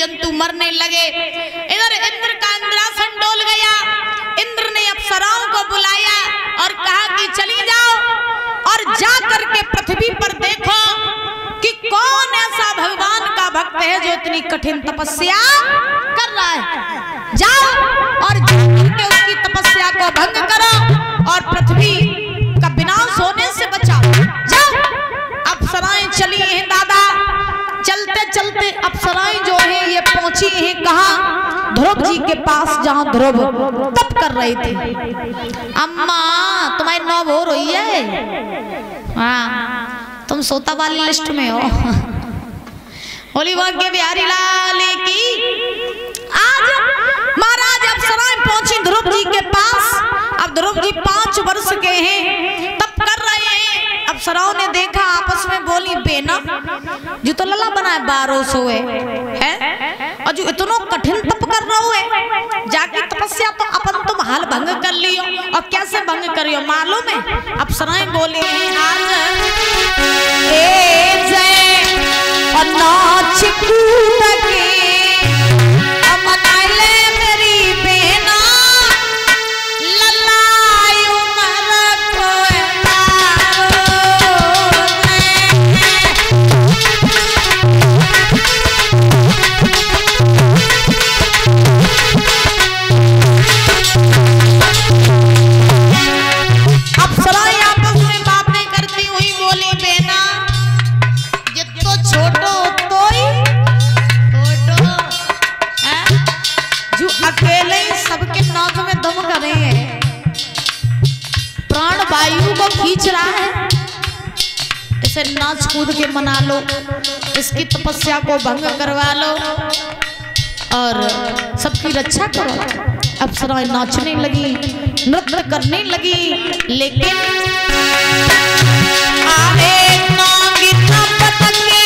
जंतु मरने लगे। इधर इंद्र का इंद्रासन डोल गया। इंद्र ने अप्सराओं को बुलाया और कहा कि चली जाओ और जा करके पृथ्वी पर देखो कि कौन ऐसा भगवान का भक्त है जो इतनी कठिन तपस्या कर रहा है। जाओ और जा करके उसकी तपस्या को भंग करो और पृथ्वी का विनाश होने से बचाओ। जाओ। अप्सराएं चली हैं दादा। चलते चलते अप्सराएं जो है ये पहुंची हैं कहाँ? ध्रुव जी के पास, जहाँ ध्रुव तप कर रहे थे। अम्मा तुम्हारी नौ भोर हुई है। हाँ तुम सोता वाली लिस्ट में हो। होली भाग्य बिहारी लाल की। आज महाराज अप्सराएं पहुंची ध्रुव जी के पास। अब ध्रुव जी 5 वर्ष के हैं, तप कर रहे हैं। अप्सराओं ने देखा, आपस में बोली बेना जो तो लला बना है 1200 है और जो इतना कठिन तप कर रहा है, जाके तपस्या तो अपन तुम हाल भंग कर लियो। और कैसे भंग करियो मालूम है? अप्सराएं बोली आज और नाच कूद के मनाले मेरी बेना ललायु मर कोई अप्सराएं आपस में बातें करती हुई बोली बेना जितो छोटो जो अकेले सबके नाक में दम कर रहे हैं, प्राण वायु को खींच रहा है, इसे नाच कूद के मना लो, इसकी तपस्या को भंग करवा लो और सबकी रक्षा करो। अप्सराएं नाचने लगी, नृत्य करने लगी, लेकिन आए नागी नपट के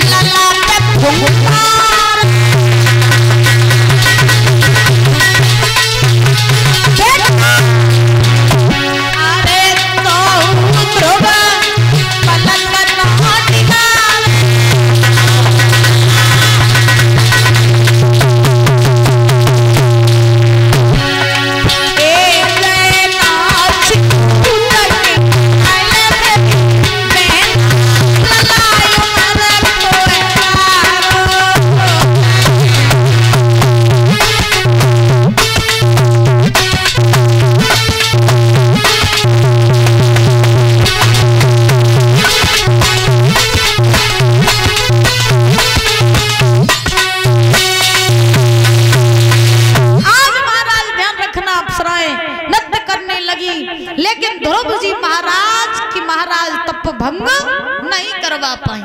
लला पे फुंकार भंग नहीं करवा पाई।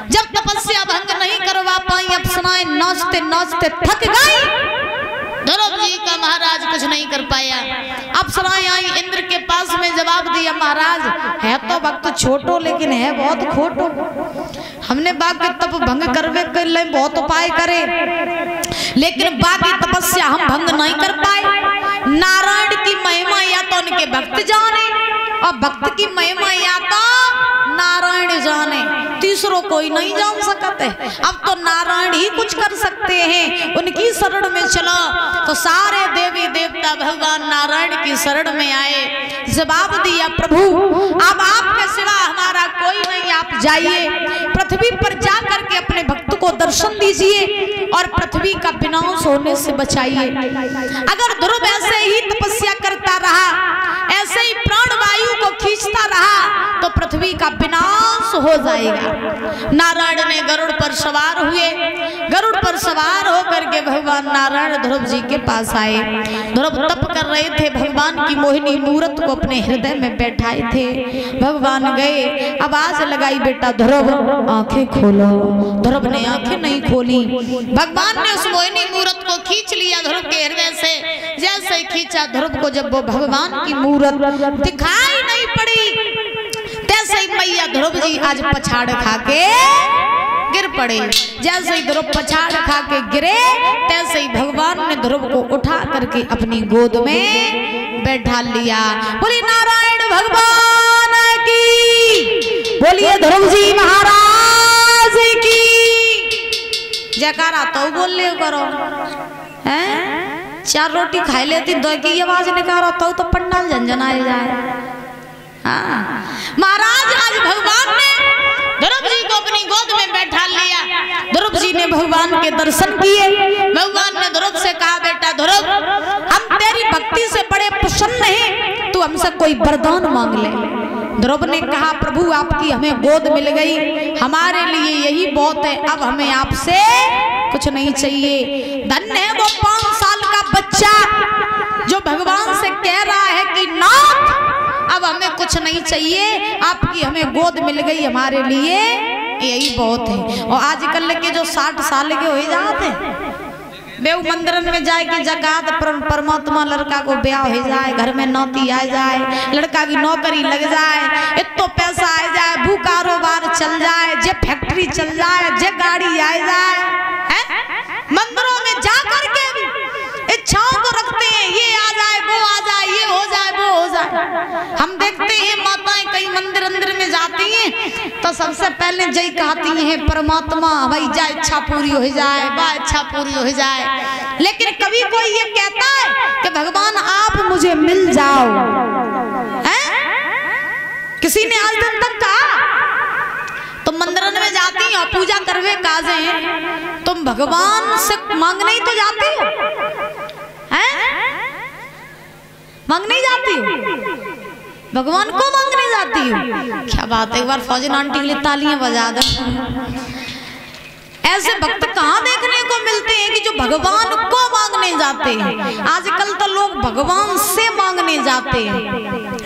जब तपस्या भंग नहीं करवा पाई, अप्सराएं नाचते नाचते थक गई। ध्रुव जी का महाराज कुछ नहीं कर पाया। अप्सराएं आई इंद्र के पास में, जवाब दिया महाराज है तो भक्त छोटो लेकिन है बहुत खोटो। हमने बाकी तप भंग करवे कर ले बहुत उपाय करे, लेकिन बाकी तपस्या हम भंग नहीं कर पाए। नारायण की महिमा या तो उनके भक्त जाने और भक्त की महिमा या तो नारायण जाने, तीसरो कोई नहीं जान सकते। अब तो नारायण ही कुछ कर सकते हैं, उनकी शरण में चलो। तो सारे देवी देवता भगवान नारायण की शरण में आए। जवाब दिया प्रभु अब आपके सिवा हमारा कोई नहीं, आप जाइए पृथ्वी पर जा करके अपने भक्त को दर्शन दीजिए और पृथ्वी का विनाश होने से बचाइए। अगर ध्रुव ऐसे ही तपस्या करता रहा, ऐसे ही प्राण वायु को खींचता रहा तो पृथ्वी का विनाश हो जाएगा। नारायण ने गरुड़ पर सवार हुए। गरुड़ पर सवार होकर के भगवान नारायण ध्रुव जी के पास आए। ध्रुव तप कर रहे थे, भगवान की मोहिनी मूर्त को अपने हृदय में बैठाए थे। भगवान गए, आवाज लगाई बेटा ध्रुव आंखें खोलो। ध्रुव ने आंखें नहीं खोली। भगवान ने उस मोहिनी मूर्त को खींच लिया ध्रुव के हृदय से। जैसे खींचा ध्रुव को, जब वो भगवान की मूर्त दिखाई नहीं पड़ी, तैसे ही मैया ध्रुव जी आज पछाड़ खा के गिर पड़े। जैसे ही ध्रुव पछाड़ खा के गिरे, तैसे ही भगवान ने ध्रुव को उठा करके अपनी गोद में बैठा लिया। बोलिए नारायण भगवान की, बोलिए ध्रुव जी महाराज की जयकारा तो बोल ले करो हैं। 4 रोटी खाई लेती दो की आवाज निकालो तो पंडाल झंझनाए जाए। हाँ महाराज आज भगवान ने ध्रुव जी को अपनी गोद में बैठा लिया। ध्रुव जी ने भगवान के दर्शन किए। भगवान ने ध्रुव से कहा बेटा ध्रुव हम तेरी भक्ति से बड़े प्रसन्न हैं, तू हमसे कोई वरदान मांग ले। ध्रुव ने कहा प्रभु आपकी हमें गोद मिल गई, हमारे लिए यही बहुत है, अब हमें आपसे कुछ नहीं चाहिए। धन्य है वो 5 साल का बच्चा जो भगवान से कह रहा है कि नाथ अब हमें कुछ नहीं चाहिए, आपकी हमें गोद मिल गई, हमारे लिए यही बहुत है। और आजकल के जो 60 साल के हो जाते बेव मंदिर में जाए कि जगात परमात्मा लड़का को ब्याह हो जाए, घर में नौती आ जाए, लड़का की नौकरी लग जाए, इतना पैसा आ जाए, भू कारोबार चल जाए, जे फैक्ट्री चल जाए, जे गाड़ी आ जाए, मंदिरों में जा करके इच्छाओं को रखते हैं, ये आ जाए वो आ जाए, ये हो जाए वो हो जाए। हम देखते हैं माताएं कई मंदिर में जाती हैं तो सबसे पहले जय कहती हैं परमात्मा भाई जा इच्छा पूरी हो जाए, बा इच्छा पूरी हो जाए। लेकिन कभी कोई ये कहता है कि भगवान आप मुझे मिल जाओ, हैं? किसी ने आज दिन तक कहा? तुम मंदिर में जाती हो पूजा करवे काजे, तुम भगवान से मांगने ही तो जाती हो, मांगने जाती हो, भगवान को मांगने जाती हो। क्या बात है, एक बार फौजन आंटी के लिए तालियां बजा दो। ऐसे भक्त कहाँ देखने को मिलते हैं कि जो भगवान को मांगने जाते हैं। आजकल तो लोग भगवान से मांगने जाते हैं।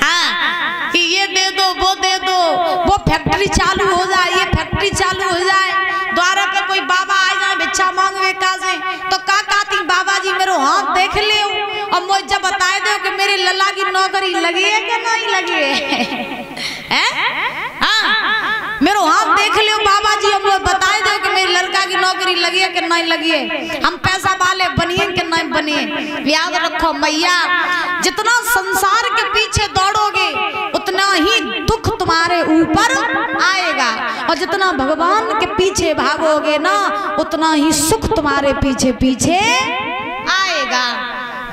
हाँ कि ये दे दो वो दे दो, वो फैक्ट्री चालू हो जाए, ये फैक्ट्री चालू हो जाए, द्वारा पे कोई बाबा आ जाए भिक्षा मांगवे काजे तो का कहती बाबा जी मेरे हाथ देख ले और मुझे बताए दो कि मेरे लल्ला की नौकरी लगी है कि नहीं लगी है। हाँ मेरे हाथ देख लियो बाबा जी, हम लोग बताए दो कि मेरे लड़का की नौकरी लगी है कि नहीं लगी है, हम पैसा वाले बनिए कि नहीं बनिए। याद रखो मैया जितना संसार के पीछे दौड़ोगे उतना ही दुख तुम्हारे ऊपर आएगा, और जितना भगवान के पीछे भागोगे ना उतना ही सुख तुम्हारे पीछे पीछे आएगा।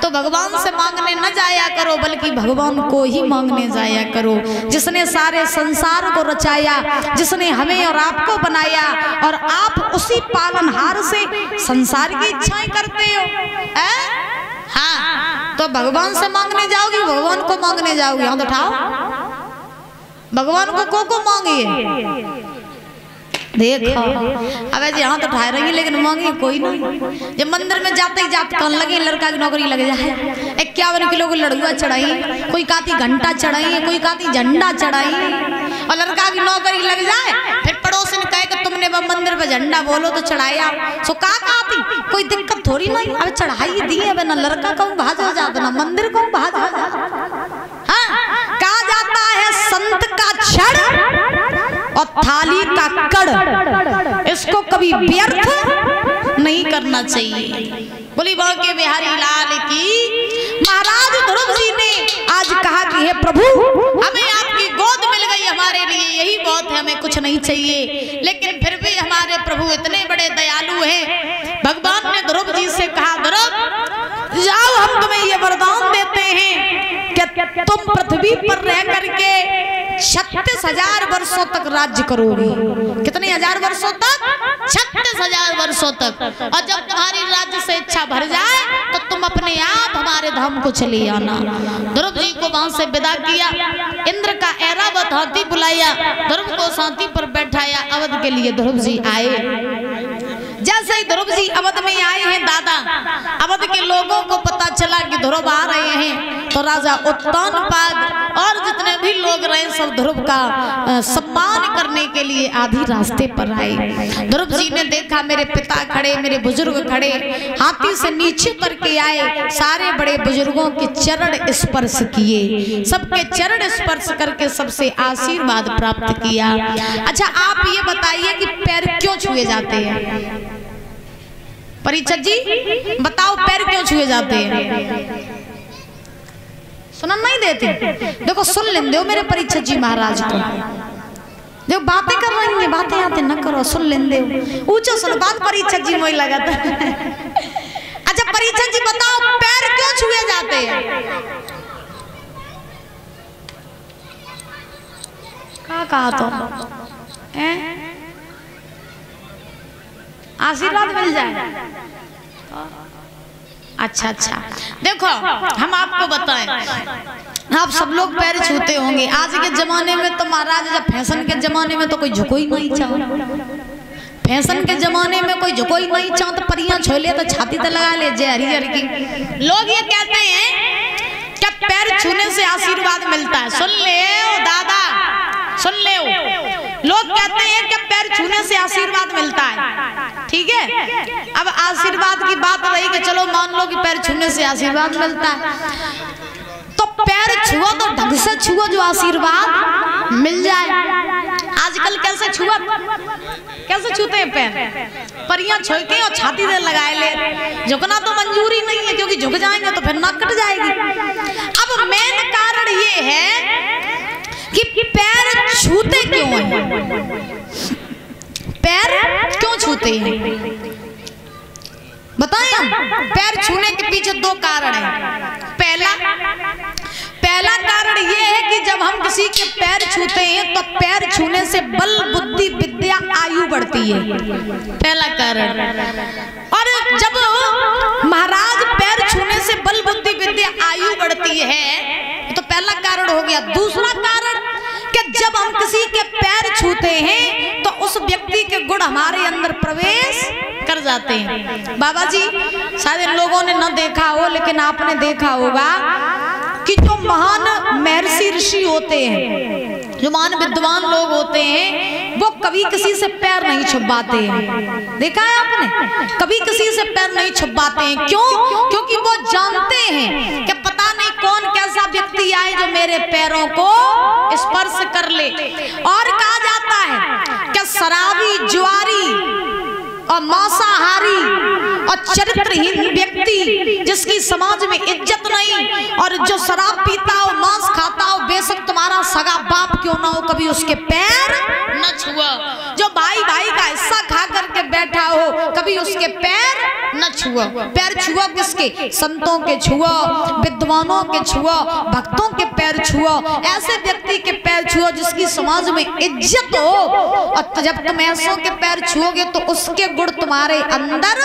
तो भगवान से मांगने न जाया करो बल्कि भगवान को ही मांगने जाया करो, जिसने सारे संसार को रचाया, जिसने हमें और आपको बनाया, और आप उसी पालनहार से संसार की इच्छाएं करते हो। हाँ तो भगवान से मांगने जाओगी, भगवान को मांगने जाओगी। हाथ उठाओ, भगवान को मांगिए। देखो अब ऐसे हाथ उठाए रही लेकिन मांगी कोई नहीं। जब मंदिर में जाते ही जाते कहने लगे लड़का की नौकरी लग जाए, 51 किलो की लड़ुआ चढ़ाई, कोई कहती घंटा चढ़ाई, कोई कहती झंडा चढ़ाई, और लड़का की नौकरी लग जाए। फिर पड़ोसी ने कहे कि तुमने मंदिर पे झंडा बोलो तो चढ़ाया, सो का कहती कोई दिक्कत थोड़ी नहीं, अब चढ़ाई दी है ना लड़का कहूँ भाजा जाता ना मंदिर कहूँ भाजा जाता। हाँ कहा जाता है संत का क्षण और थाली का कड़, इसको कभी व्यर्थ नहीं करना चाहिए। बोली बांके बिहारी लाल की। महाराज ध्रुव जी ने आज कहा कि हे प्रभु हमें आपकी गोद मिल गई, हमारे लिए यही बहुत है, हमें कुछ नहीं चाहिए। लेकिन फिर भी हमारे प्रभु इतने बड़े दयालु हैं। भगवान ने ध्रुव जी से कहा ध्रुव जाओ हम तुम्हें ये वरदान देते हैं कि तुम पृथ्वी पर रह करके 36,000 वर्षों तक राज्य करोगे। कितने हजार वर्षों तक? 36,000 वर्षों तक। और जब तुम्हारी राज्य से इच्छा भर जाए तो तुम अपने आप हमारे धाम को चले आना। ध्रुव जी को वहां से विदा किया, इंद्र का ऐरावत हाथी बुलाया, ध्रुव को साथी पर बैठाया, अवध के लिए ध्रुव जी आए। जैसे ही ध्रुव जी अवध में आए हैं दादा, अवध के लोगों को पता चला कि ध्रुव आ रहे हैं, तो राजा उत्तानपाद और जितने भी लोग रहे सब ध्रुव का सम्मान करने के लिए आधी रास्ते पर आए। ध्रुव जी ने देखा मेरे पिता खड़े, मेरे बुजुर्ग खड़े, हाथी से नीचे करके आए, सारे बड़े बुजुर्गों के चरण स्पर्श किए, सबके चरण स्पर्श करके सबसे आशीर्वाद प्राप्त किया। अच्छा आप ये बताइए कि पैर क्यों छुए जाते हैं? परीक्षक जी बताओ पैर क्यों छुए जाते हैं? सुना नहीं देते? देखो सुन लें दो मेरे परीक्षक जी महाराज को। जो बातें कर रही है, बातें आते न करो, सुन लेंदे ऊंचो सुन बात। परीक्षक जी मोई लगा था। अच्छा परीक्षक जी बताओ, पैर क्यों छुए जाते हैं? कहा तो आशीर्वाद मिल जाए। अच्छा अच्छा देखो हम आपको बताएं, आप सब लोग पैर छूते होंगे। आज के जमाने में तो महाराज, जब फैशन के जमाने में तो कोई झुको ही नहीं चाह, फैशन के जमाने में कोई झुको ही नहीं चाह, तो परियां छोले तो छाती तो लगा ले जय हरिहर की। लोग ये कहते हैं कि पैर छूने से आशीर्वाद मिलता है। सुन ले दादा, सुन ले, लोग कहते हैं कि पैर छूने से आशीर्वाद मिलता है। ठीक है, अब आशीर्वाद की बात रही कि चलो मान लो कि पैर छूने से आशीर्वाद मिलता है, तो पैर छुओ तो ढंग से छुओ जो आशीर्वाद मिल जाए। आजकल कैसे छुआ, कैसे छूते हैं पैर? परियां छोके और छाती से लगाए ले। झुकना तो मंजूरी नहीं है, क्योंकि झुक जाएंगे तो फिर नाक कट जाएगी। अब मेन कारण ये है कि पैर छूते क्यों हैं? पैर क्यों छूते हैं बताएं हम। पैर छूने के पीछे दो कारण हैं। पहला कारण ये है कि जब हम किसी के पैर छूते हैं तो पैर छूने से बल बुद्धि विद्या आयु बढ़ती है, पहला कारण। और जब महाराज पैर छूने से बल बुद्धि विद्या आयु बढ़ती है तो पहला कारण हो गया। दूसरा कारण कि जब हम किसी के पैर छूते हैं तो उस व्यक्ति के गुण हमारे अंदर प्रवेश कर जाते हैं। बाबा जी शायद लोगों ने न देखा हो, लेकिन आपने देखा होगा कि जो महान महर्षि ऋषि होते हैं, जो महान विद्वान लोग होते हैं, वो कभी किसी से पैर नहीं छुपाते हैं। देखा है आपने? कभी किसी से पैर नहीं छुपाते हैं। क्यों? क्योंकि वो जानते हैं कि पता नहीं कौन कैसा व्यक्ति आए जो मेरे पैरों को स्पर्श कर ले। और कहा जाता है कि शराबी, जुआरी और मांसाहारी और चरित्रहीन व्यक्ति जिसकी समाज में इज्जत नहीं, और जो शराब पीता हो, मांस खाता हो, बेशक तुम्हारा सगा बाप क्यों ना हो, कभी उसके पैर न छुआ। जो भाई भाई का हिस्सा खा करके बैठा हो, कभी उसके पैर न छुआ। पैर छुआ किसके? संतों के छुआ, विद्वानों के छुआ, भक्तों के पैर छुआ, ऐसे व्यक्ति के पैर छुआ जिसकी समाज में इज्जत हो। और जब तुम ऐसों के पैर छुओगे तो उसके गुण तुम्हारे अंदर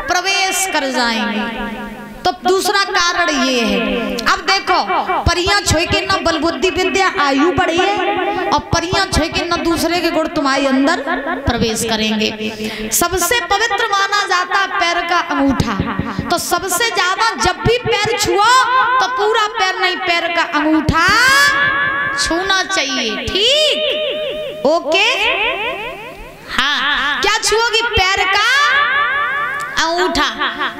प्रवेश कर जाएंगे। तो दूसरा कारण ये है। अब देखो, परियां छोए के न बल बुद्धि विद्या आयु बढ़ी है, और परियां छोए के न दूसरे के गुण तुम्हारे अंदर प्रवेश करेंगे। सबसे पवित्र माना जाता पैर का अंगूठा। तो सबसे ज्यादा जब भी पैर छुओ तो पूरा पैर नहीं, पैर का अंगूठा छूना चाहिए। ठीक, ओके। हाँ, क्या छुओगी? पैर का अंगूठा।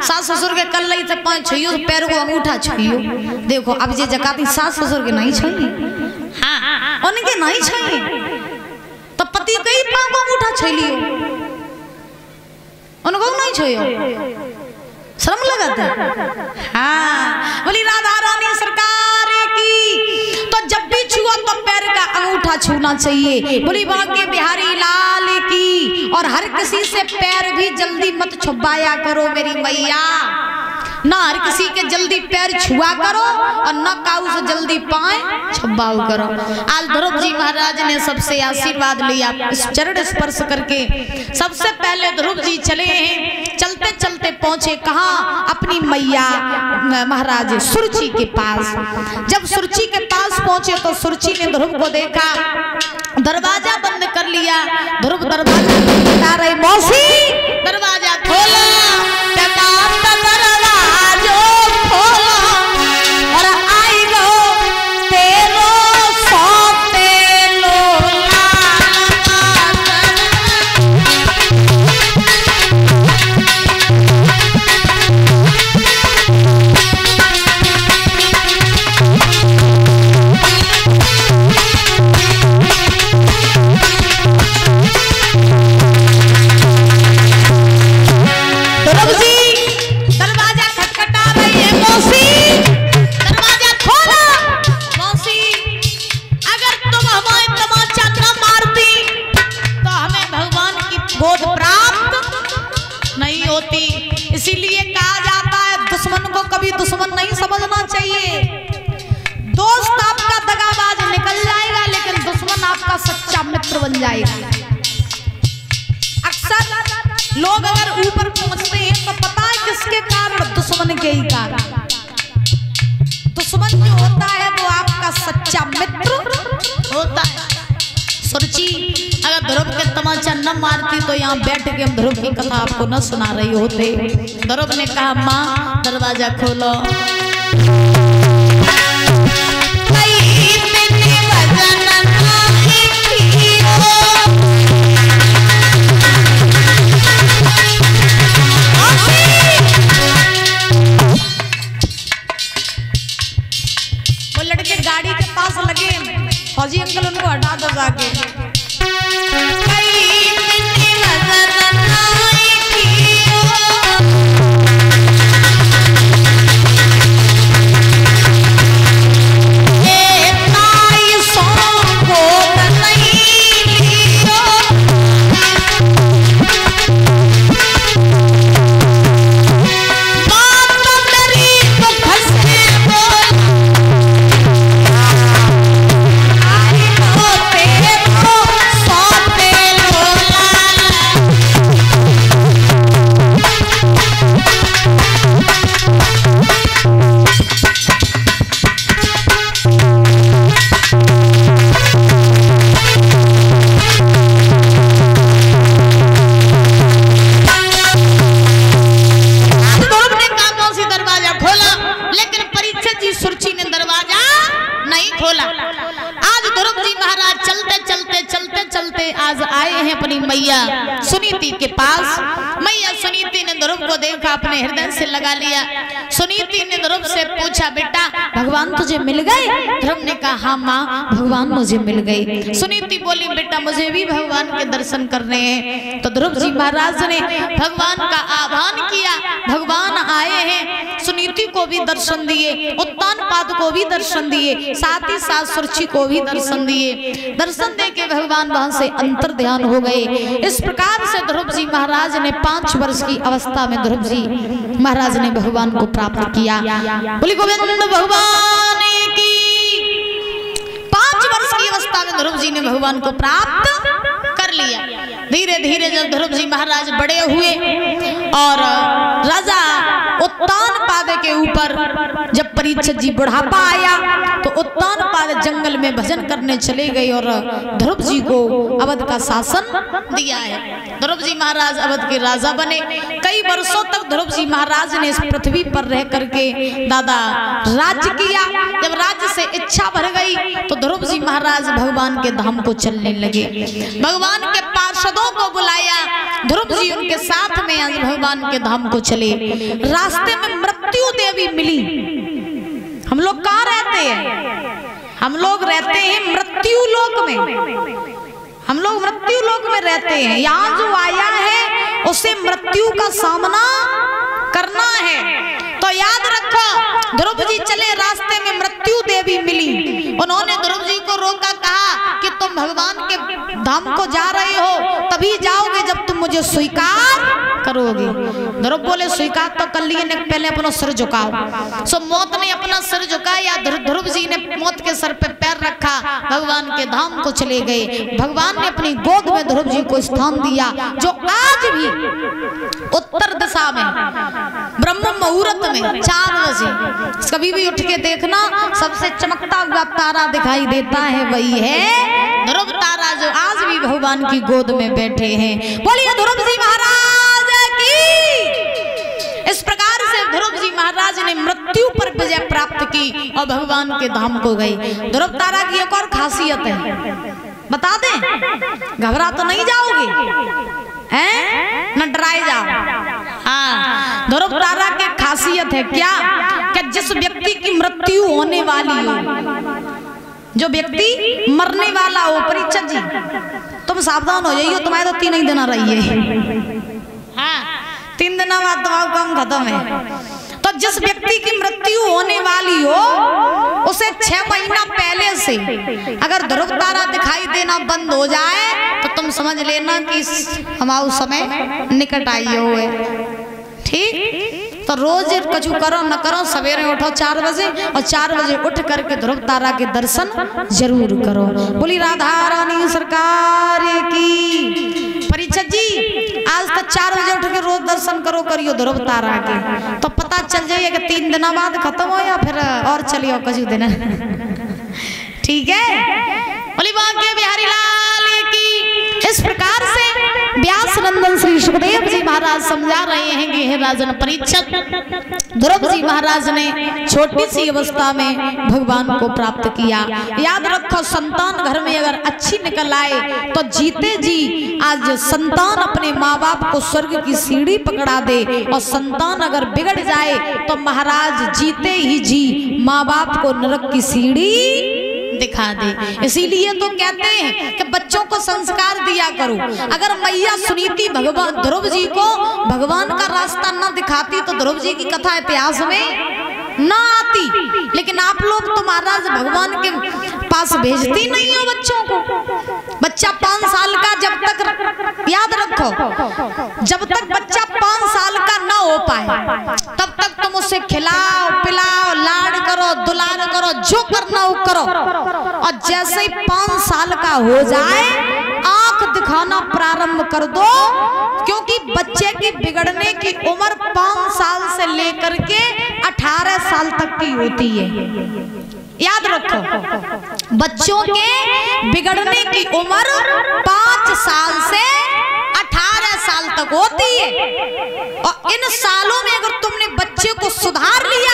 सास ससुर के कल रही थे पाँच छुइयो तो पैर को अंगूठा छुइयो। देखो अब ये जकाती सास ससुर के नहीं छुई, हाँ उनके नहीं छुई, तो पति कई पाँव को अंगूठा छुई लियो, उनको नहीं छुइयो। शर्म लगाते? हाँ, बोली राधा रानी सरकार की। तो जब भी छुआ तो पैर का अंगूठा छूना चाहिए। बोली बांके बिहारी लाल की। और हर किसी से पैर भी जल्दी मत छुपाया करो मेरी मैया, ना हर किसी के जल्दी पैर छुआ करो और न काऊ से जल्दी पाए छुपाओ करो। आज ध्रुव जी महाराज ने सबसे आशीर्वाद लिया इस चरण स्पर्श करके। सबसे पहले ध्रुव जी चले हैं, चलते चलते पहुंचे कहाँ? अपनी मैया महाराज सुरुचि के पास। जब सुरुचि के पास पहुंचे तो सुरुचि ने ध्रुव को देखा, दरवाजा बंद कर लिया। ध्रुव दरवाजा बता रहे, मौसी दरवाजा खोला, गोद प्राप्त नहीं होती। इसीलिए कहा जाता है दुश्मन को कभी दुश्मन नहीं समझना चाहिए। दोस्त आपका दगाबाज निकल जाएगा लेकिन दुश्मन आपका सच्चा मित्र बन जाएगा। अक्सर लोग अगर ऊपर पहुंचते हैं तो पता है किसके कारण, दुश्मन के ही कारण। दुश्मन जो होता है वो आपका सच्चा मित्र होता है। सुरुचि अगर ध्रुव के तमाचा न मारती तो यहाँ बैठ के हम ध्रुव की कथा आपको न सुना रही होते। ध्रुव ने कहा माँ दरवाजा खोलो। गाड़ी के पास लगे फौजी अंकल उनको हटा दो जाके। आज आए हैं अपनी मैया सुनीति के पास। मैया सुनीति ने ध्रुव को देखा, अपने हृदय से लगा लिया। सुनीति ने ध्रुव से पूछा बेटा भगवान तुझे मिल गए? ध्रुव ने कहा हाँ माँ भगवान मुझे मिल गए। सुनीति बोली बेटा मुझे भी भगवान के दर्शन करने हैं। तो ध्रुव जी महाराज ने भगवान का आह्वान किया, भगवान आए हैं। सुनीति को भी दर्शन दिए, उत्तान पाद को भी दर्शन दिए, साथ ही साथ सुरुचि को भी दर्शन दिए। दर्शन दे के भगवान वहां से अंतर ध्यान हो गए। इस प्रकार से ध्रुव जी महाराज ने 5 वर्ष की अवस्था में ध्रुव जी महाराज ने भगवान को प्राप्त किया। बोली गोविंद भगवान की। 5 वर्ष की अवस्था में ध्रुव जी ने भगवान को प्राप्त कर लिया। धीरे धीरे जब ध्रुव जी महाराज बड़े हुए और राजा उत्तान पाद के ऊपर जब परीक्षित जी बुढ़ापा आया तो उत्तान पाद जंगल में भजन करने चले गए और ध्रुव जी को अवध का शासन दिया है। ध्रुव जी महाराज अवध के राजा बने। कई वर्षों तक ध्रुव जी महाराज ने इस पृथ्वी पर रह करके दादा राज्य किया। जब राज्य से इच्छा भर गई तो ध्रुव जी महाराज भगवान के धाम को चलने लगे। भगवान के पार्षदों को बुलाया, ध्रुव जी उनके साथ में आज भगवान के धाम को चले। रास्ते में मृत्यु देवी मिली। हम लोग कहाँ रहते हैं? हम लोग रहते हैं मृत्यु लोक में। हम लोग मृत्यु लोक में रहते हैं। यहाँ जो आया है उसे मृत्यु का सामना करना है। तो याद रखो ध्रुव जी चले, रास्ते में मृत्यु देवी मिली। उन्होंने ध्रुव जी को रोका, कहा कि तुम भगवान के धाम को जा रहे हो तभी जाओगे जब तुम मुझे स्वीकार करोगे। ध्रुव बोले स्वीकार तो कर लिए, पहले अपना सिर झुकाओ। सो मौत ने अपना सिर झुकाया, ध्रुव जी ने मौत के सर पे पैर रखा, भगवान के धाम को चले गए। भगवान ने अपनी गोद में ध्रुव जी को स्थान दिया, जो आज भी उत्तर दिशा में ब्रह्म मुहूर्त में 4 बजे कभी भी उठ के देखना, सबसे चमकता हुआ तारा दिखाई देता है, वही है ध्रुव तारा जो आज भी भगवान की गोद में बैठे हैं। बोलिए ध्रुव जी महाराज की। इस प्रकार से ध्रुव जी महाराज ने मृत्यु पर विजय प्राप्त की और भगवान के धाम को गए। ध्रुव तारा की एक और खासियत है, बता दें, घबरा तो नहीं जाओगे हैं, न डराए जाओ। हाँ, ध्रुव तारा की खासियत है क्या कि जिस व्यक्ति की मृत्यु होने वाली हो, जो व्यक्ति मरने वाला हो, परीक्षित जी तुम सावधान हो जाइए, तुम्हारे तो 3 ही दिन रही है। हाँ, 3 दिन बाद तुम्हारा काम खत्म है। तो जिस व्यक्ति की मृत्यु होने वाली हो उसे 6 महीना पहले से अगर ध्रुव तारा दिखाई देना बंद हो जाए तो तुम समझ लेना कि हमारा समय निकट आई हुए। ठीक, तो रोज कछु करो न करो, सवेरे उठो 4 बजे और 4 बजे उठ करके ध्रुव तारा के दर्शन जरूर करो। बोली राधा रानी सरकार की। परीक्षित जी आज तक 4 बजे उठ के रोज दर्शन करो करियो ध्रुव तारा के, तो पता चल जाइए कि 3 दिन बाद खत्म हो या फिर और चलियो कछु दिन। ठीक है, बोली बांके बिहारी लाल की। इस प्रकार से व्यास नंदन श्री सुखदेव जी महाराज समझा रहे हैं कि हे राजन परीक्षित, ध्रुव जी महाराज ने छोटी सी अवस्था में भगवान को प्राप्त किया। याद रखो संतान घर में अगर अच्छी निकल आए तो जीते जी आज संतान अपने माँ बाप को स्वर्ग की सीढ़ी पकड़ा दे, और संतान अगर बिगड़ जाए तो महाराज जीते ही जी माँ बाप को नरक की सीढ़ी दिखा दे। इसीलिए तो कहते हैं कि बच्चों को संस्कार दिया करो। अगर मैया सुनीति भगवान ध्रुव जी को भगवान का रास्ता न दिखाती तो ध्रुव जी की कथा इतिहास में न आती, लेकिन आप लोग तो महाराज भगवान के पास भेजती नहीं हो बच्चों को। बच्चा 5 साल का जब तक, याद रखो, जब तक बच्चा 5 साल का न हो पाए तब तक तुम उसे खिलाओ पिलाओ लाड करो दुलार करो जो करना हो करो, और जैसे ही 5 साल का हो जाए आंख दिखाना प्रारंभ कर दो, क्योंकि बच्चे की बिगड़ने की उम्र 5 साल से लेकर के 18 साल तक की होती है। याद रखो, बच्चों के बिगड़ने की उम्र 5 साल से 18 साल तक होती है, और इन सालों में अगर तुमने बच्चे को सुधार लिया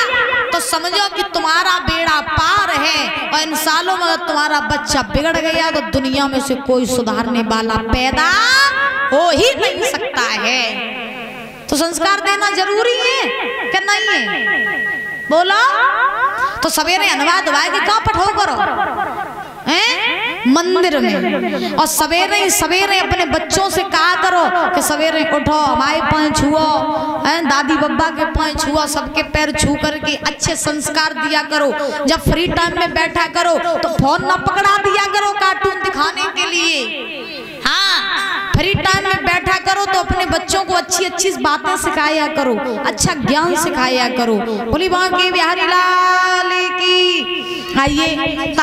तो समझो कि तुम्हारा बेड़ा पार है, और इन सालों में अगर तुम्हारा बच्चा बिगड़ गया तो दुनिया में से कोई सुधारने वाला पैदा हो ही नहीं सकता है। तो संस्कार देना जरूरी है कि नहीं है? बोलो। तो सवेरे अनुवाद धोवा के कहाँ पठो करो हैं? मंदिर में। और सवेरे ही सवेरे अपने बच्चों से कहा करो कि सवेरे उठो हमारे पैर छुओ, दादी बब्बा के पैर छुओ, सबके पैर छू करके अच्छे संस्कार दिया करो। जब फ्री टाइम में बैठा करो तो फोन ना पकड़ा दिया करो कार्टून दिखाने के लिए। हाँ, फ्री टाइम में बैठा करो तो अपने बच्चों को अच्छी अच्छी बातें सिखाया करो, अच्छा ज्ञान सिखाया करो। बोली बांके बिहारी लाल की। आइए